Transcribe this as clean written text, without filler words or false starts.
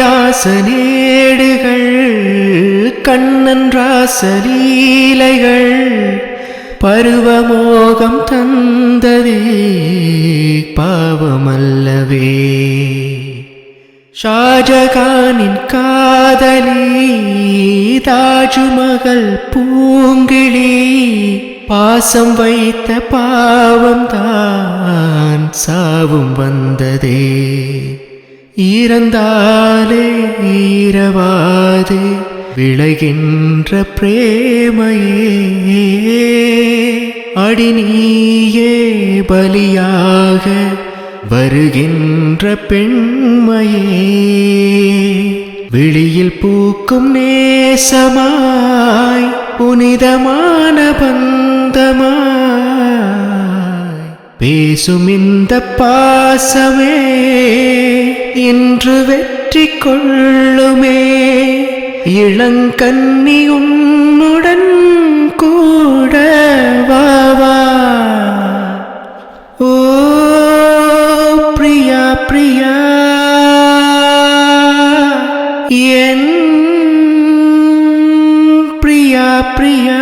காளிதாசனேடுகள் கண்ணன் ராசலீலைகள் பருவமோகம் தந்ததே பாவமல்லவே. ஷாஜகானின் காதலி தாஜ்மஹல் பூங்கிழி பாசம் வைத்த பாவம் தான் சாவும் வந்ததே. இறந்தாலே ஈரவாது விளைகின்ற பிரேமையே அடி நீயே பலியாக வருகின்ற பெண்மையே. விழியில் பூக்கும் நேசமாய் புனிதமான பந்தமாய் பேசும் இந்த பாசமே இன்று வெற்றி கொள்ளுமே. இளங்கன்னி உன்னுடன் கூட வாவா. ஓ பிரியா பிரியா என் பிரியா பிரியா.